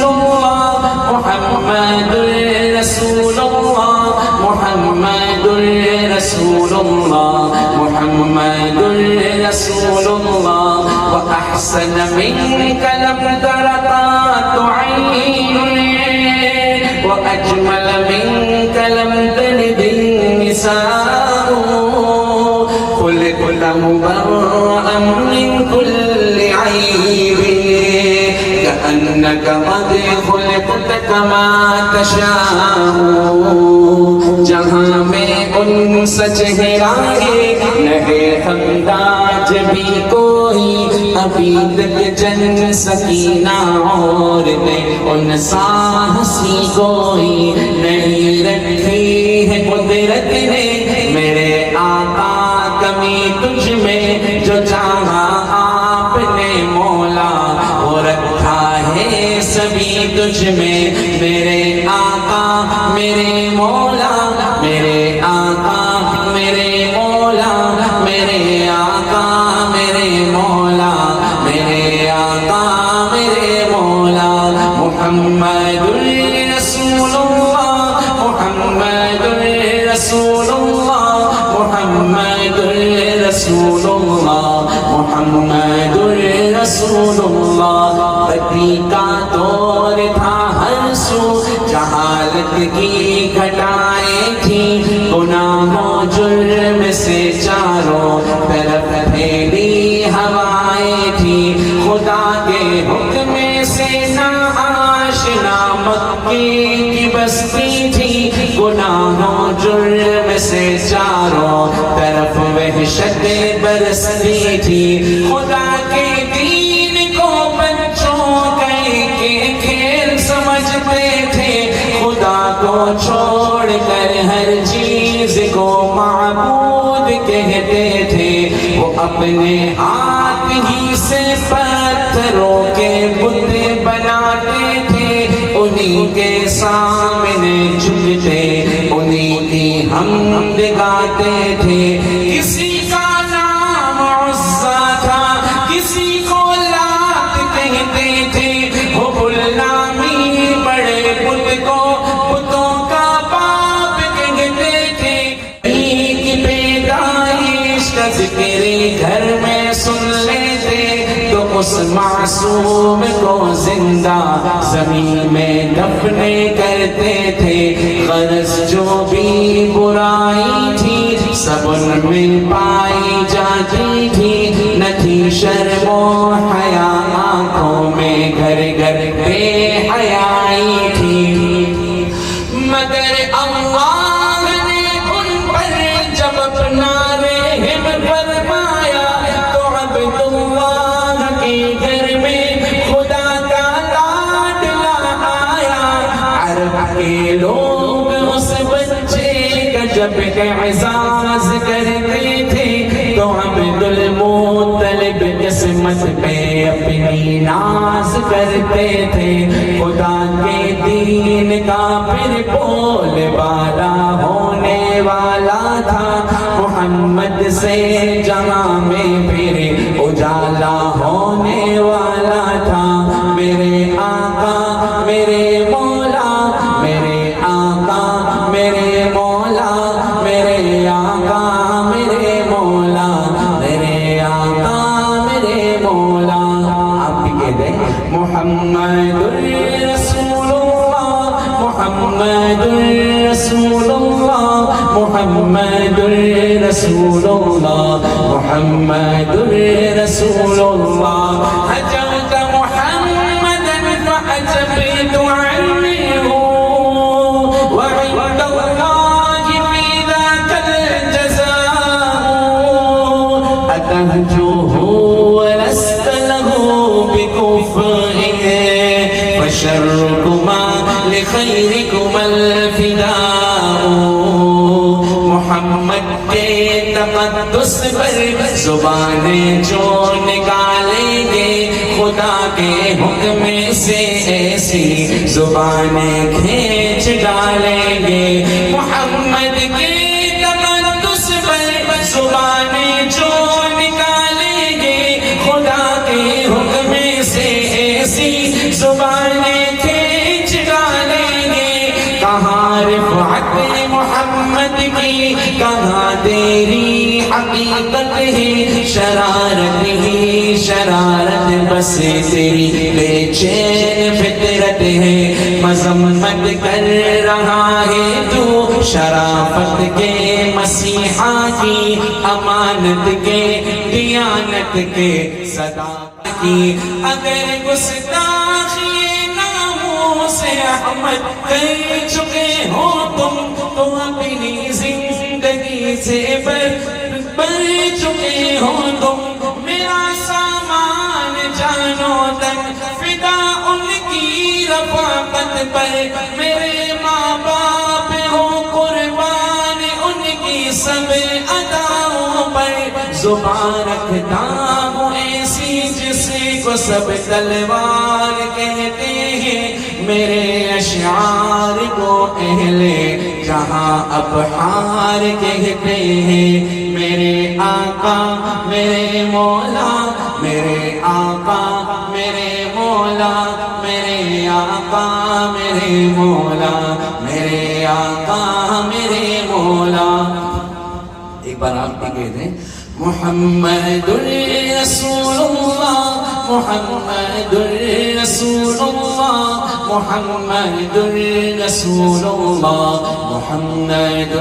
الله محمد رسول الله محمد رسول الله محمد رسول الله وأحسن منك لم تر قط عين وأجمل منك لم تلد النساء خلقت مبرأ من كل عيب كأنك قد خلقت كما تشاء جہاں میں ان چہرہ نہے خنداج بھی کوئی ابھی تک جن سکینہ اور نے ان سا ہنسی کوئی نہیں رکھی ہے قدرت نے میرے آقا کمی تجھ میں جو چاہا آپ نے مولا وہ رکھا ہے سبھی تجھ میں میرے آقا میرے مولا میرے آقا میرے مولا میرے آقا میرے مولا میرے آقا میرے مولا محمد رسول اللہ محمد رسول اللہ محمد رسول اللہ محمد رسول اللہ بدی کا دور تھا ہر سو جہالت کی گھٹائیں تھی گناہ و جرم سے چاروں طرف پھیلی ہوائیں تھی خدا کے حکم سے نہ آشنا مکے کی بستی تھی گناہ و جرم سے چاروں طرف وحشت برستی تھی خدا کے دین کو بچوں کے کھیل سمجھتے تھے خدا کو چھوڑ کر ہر چیز کو معبود کہتے تھے وہ اپنے ہاتھ ہی سے پتھروں کے بت بناتے تھے انہی کے سامنے جھکتے انہی کی حمد گاتے تھے کسی کا نام عزا تھا کسی کو لات کہتے تھے وہ غلامی بڑے بت کو بتوں کا باپ کہتے تھے کی پیدائش کا ذکر گھر میں سن لیتے تو اس معصوم کو زندہ زمین میں دفن کرتے تھے غرض جو بھی برائی تھی سب ان میں پائی جاتی تھی نہ تھی شرم و حیا آنکھوں میں گھر گھر بے حیائی تھی مگر اللہ نے ان پر جب اپنا رحم فرمایا تو عبداللہ کے گھر میں خدا کا لاڈلا آیا عرب کے لوگ اس بچے کا جب اعزاز کرتے تھے تو عبدالمطلب قسمت پہ اپنی ناز کرتے تھے خدا کے دین کا پھر بول بالا ہونے والا تھا محمد سے جہاں میں پھر اجالا ہونے والا تھا میرے آقا میرے مولا میرے آقا میرے مولا میرے آقا میرے مولا میرے آقا میرے مولا آپ بھی کہہ دیں محمد رسول اللہ محمد رسول اللہ محمد رسول اللہ محمد رسول اللہ حجبت محمدا فحجبت عنه وعند الله في ذاك الجزاء أتهجوه ولست له بكفء فشركما لخيركما الفداء محمد کے تقدس پر زبانیں جو نکالیں گے خدا کے حکم سے ایسی زبانیں کھینچ ڈالیں گے محمد کے تقدس پر زبانیں جو نکالیں گے خدا کے حکم سے ایسی زبان زمانے کھینچ ڈالیں گے، کہاں رفعت محمد کی، کہاں تیری حقیقت ہے، شرارت ہی شرارت بس تیری بے چین فطرت ہے، مذمت کر رہا ہے تو شرافت کے مسیحا کی، امانت کے دیانت کے صداقت کی، اگر گستاخی ناموس احمد کر چکے ہو تم تو اپنی زندگی سے بر چکے ہو تم، میرا سامان جانو تک فدا ان کی رفاقت پر، میرے ماں باپ ہو قربان ان کی سب اداؤں پر، زبان رکھتا ہوں ایسی جس کو سب تلوار کہتے ہیں، میرے اشعار کو اہل جہاں ابحار کہتے ہیں، میرے آقا میرے مولا، میرے آقا میرے مولا، میرے آقا میرے مولا، میرے آقا میرے مولا۔ ایک بار آپ بھی کہہ دیں محمد رسول اللہ، محمد رسول اللہ، محمد رسول اللہ، محمد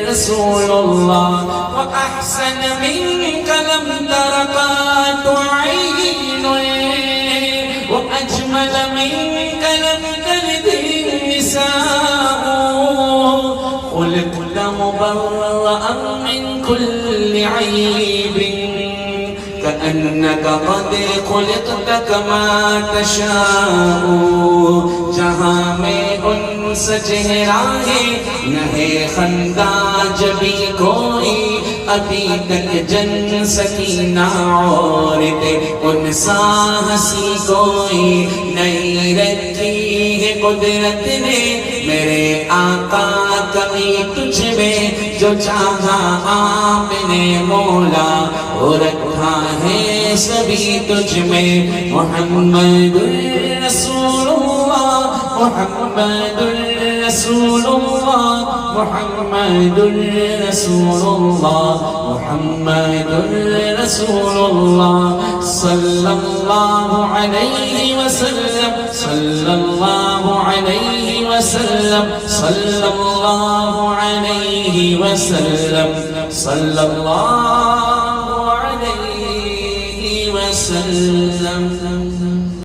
رسول اللہ، وأحسن منك لم تر قط عين، وأجمل منك لم تلد النساء، خلقت مبرأ من كل عيب، كأنك قد خلقت كما تشاء، جہاں میں انس چہرہ ہے نہ ہے خندہ جبھی کوئی، ابھی تک جن سکینہ عورت انسا ہنسی کوئی نہیں رکھی ہے قدرت نے، میرے آقا کمی تجھ میں جو چاہا آپ نے مولا، وہ رکھا ہے سبھی تجھ میں، محمد رسول اللہ، محمد رسول اللہ، محمد رسول اللہ، محمد رسول اللہ، صلی اللہ علیہ وسلم، صلی اللہ علیہ وسلم، صلی اللہ علیہ وسلم، صلی اللہ علیہ وسلم۔